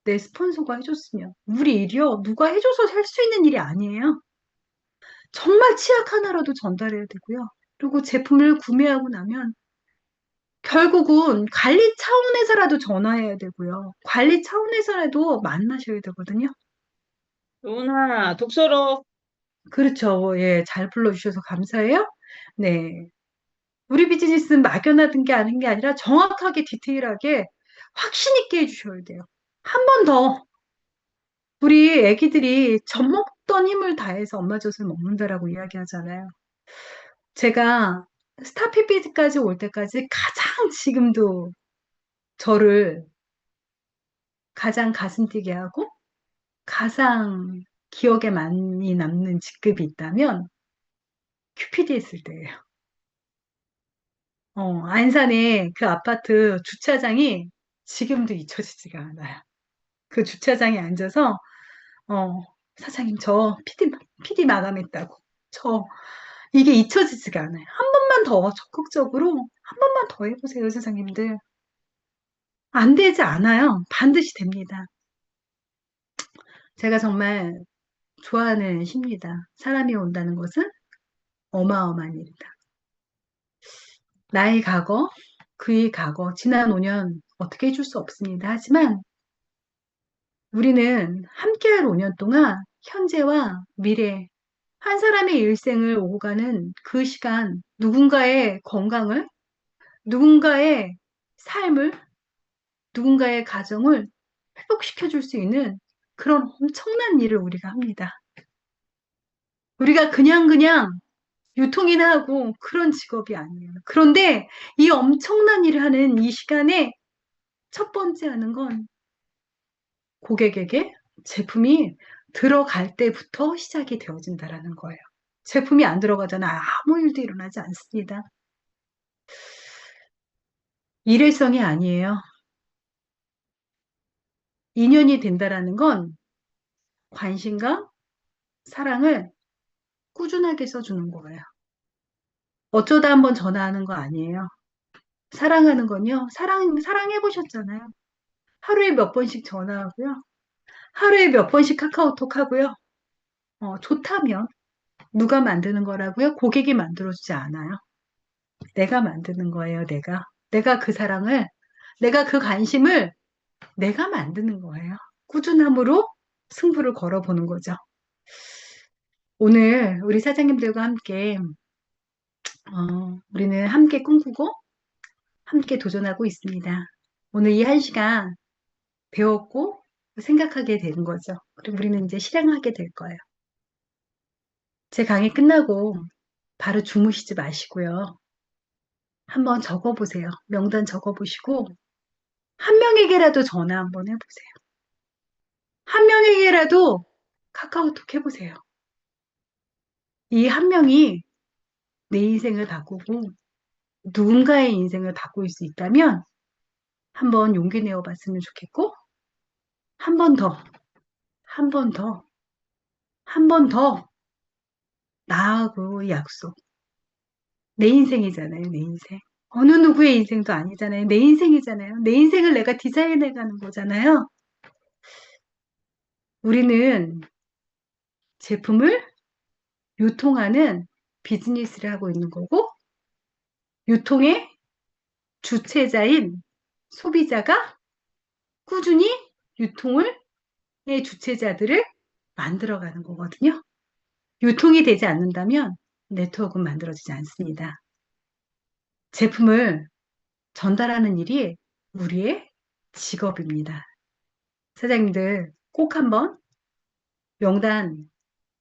내 스폰서가 해줬으면, 우리 일이요. 누가 해줘서 할 수 있는 일이 아니에요. 정말 치약 하나라도 전달해야 되고요. 그리고 제품을 구매하고 나면 결국은 관리 차원에서라도 전화해야 되고요. 관리 차원에서라도 만나셔야 되거든요. 로운아, 독서로. 그렇죠. 예, 잘 불러주셔서 감사해요. 네. 우리 비즈니스는 막연하던 게 아닌 게 아니라 정확하게 디테일하게 확신 있게 해주셔야 돼요. 한 번 더. 우리 애기들이 젖 먹던 힘을 다해서 엄마 젖을 먹는다라고 이야기하잖아요. 제가 스타피피까지 올 때까지 가장 지금도 저를 가장 가슴 뛰게 하고 가장 기억에 많이 남는 직급이 있다면 큐피디 했을 때예요. 안산에 그 아파트 주차장이 지금도 잊혀지지가 않아요. 그 주차장에 앉아서, 어, 사장님, 저 PD 마감했다고. 저, 이게 잊혀지지가 않아요. 한 번만 더 적극적으로, 한 번만 더 해보세요, 사장님들. 안 되지 않아요. 반드시 됩니다. 제가 정말 좋아하는 시입니다. 사람이 온다는 것은 어마어마한 일이다. 나의 과거, 그의 과거, 지난 5년 어떻게 해줄 수 없습니다. 하지만 우리는 함께할 5년 동안 현재와 미래, 한 사람의 일생을 오고 가는 그 시간, 누군가의 건강을, 누군가의 삶을, 누군가의 가정을 회복시켜 줄 수 있는 그런 엄청난 일을 우리가 합니다. 우리가 그냥 유통이나 하고 그런 직업이 아니에요. 그런데 이 엄청난 일을 하는 이 시간에 첫 번째 하는 건 고객에게 제품이 들어갈 때부터 시작이 되어진다라는 거예요. 제품이 안 들어가잖아. 아무 일도 일어나지 않습니다. 일회성이 아니에요. 인연이 된다라는 건 관심과 사랑을 꾸준하게 써주는 거예요. 어쩌다 한번 전화하는 거 아니에요. 사랑하는 건요. 사랑해보셨잖아요. 하루에 몇 번씩 전화하고요. 하루에 몇 번씩 카카오톡 하고요. 좋다면 누가 만드는 거라고요? 고객이 만들어주지 않아요. 내가 만드는 거예요, 내가. 내가 그 사랑을, 내가 그 관심을 내가 만드는 거예요. 꾸준함으로 승부를 걸어보는 거죠. 오늘 우리 사장님들과 함께, 우리는 함께 꿈꾸고 함께 도전하고 있습니다. 오늘 이 1시간 배웠고 생각하게 되는 거죠. 그리고 우리는 이제 실행하게 될 거예요. 제 강의 끝나고 바로 주무시지 마시고요. 한번 적어보세요. 명단 적어보시고 한 명에게라도 전화 한번 해보세요. 한 명에게라도 카카오톡 해보세요. 이 한 명이 내 인생을 바꾸고 누군가의 인생을 바꿀 수 있다면 한번 용기 내어 봤으면 좋겠고 한 번 더, 한 번 더, 한 번 더 나하고 약속. 내 인생이잖아요, 내 인생. 어느 누구의 인생도 아니잖아요. 내 인생이잖아요. 내 인생을 내가 디자인해 가는 거잖아요. 우리는 제품을 유통하는 비즈니스를 하고 있는 거고, 유통의 주체자인 소비자가 꾸준히 유통을, 의 주체자들을 만들어가는 거거든요. 유통이 되지 않는다면 네트워크는 만들어지지 않습니다. 제품을 전달하는 일이 우리의 직업입니다. 사장님들 꼭 한번 명단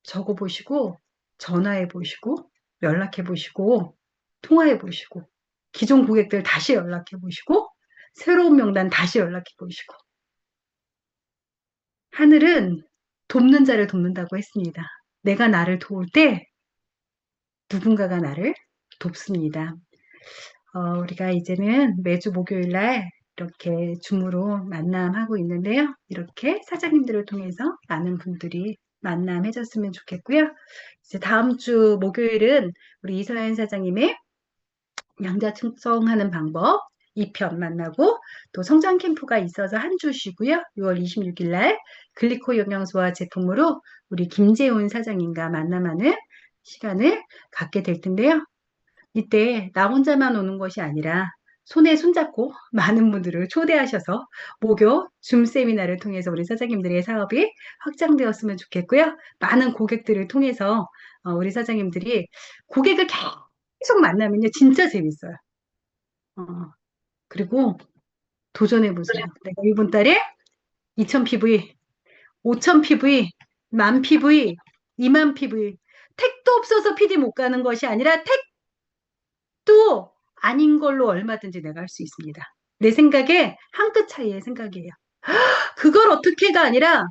적어보시고 전화해보시고 연락해보시고 통화해보시고 기존 고객들 다시 연락해보시고 새로운 명단 다시 연락해보시고 하늘은 돕는 자를 돕는다고 했습니다. 내가 나를 도울 때 누군가가 나를 돕습니다. 우리가 이제는 매주 목요일 날 이렇게 줌으로 만남하고 있는데요. 이렇게 사장님들을 통해서 많은 분들이 만남해줬으면 좋겠고요. 이제 다음 주 목요일은 우리 이서연 사장님의 양자 충성하는 방법 2편 만나고 또 성장 캠프가 있어서 한 주 쉬고요. 6월 26일 날 글리코 영양소화 제품으로 우리 김재훈 사장님과 만남하는 시간을 갖게 될 텐데요. 이때 나 혼자만 오는 것이 아니라 손에 손잡고 많은 분들을 초대하셔서 목요 줌 세미나를 통해서 우리 사장님들의 사업이 확장되었으면 좋겠고요. 많은 고객들을 통해서 우리 사장님들이 고객을 계속 만나면요. 진짜 재밌어요. 어, 그리고 도전해보세요. 내가 이번 달에 2000 PV, 5000 PV, 1000 PV, 2만 PV 택도 없어서 PD 못 가는 것이 아니라 또 아닌 걸로 얼마든지 내가 할 수 있습니다. 내 생각에 한 끗 차이의 생각이에요. 그걸 어떻게가 아니라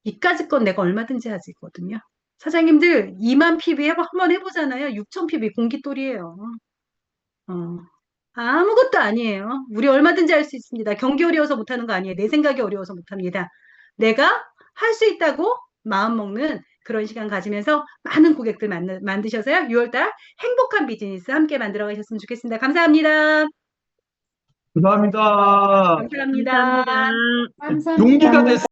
이까짓 건 내가 얼마든지 하지거든요. 사장님들 2만 PB 한번 해보잖아요. 6천 PB 공깃돌이에요. 어, 아무것도 아니에요. 우리 얼마든지 할 수 있습니다. 경기 어려워서 못하는 거 아니에요. 내 생각이 어려워서 못합니다. 내가 할 수 있다고 마음 먹는 그런 시간 가지면서 많은 고객들 만드셔서요. 6월달 행복한 비즈니스 함께 만들어 가셨으면 좋겠습니다. 감사합니다. 감사합니다. 감사합니다. 감사합니다. 용기가 감사합니다. 됐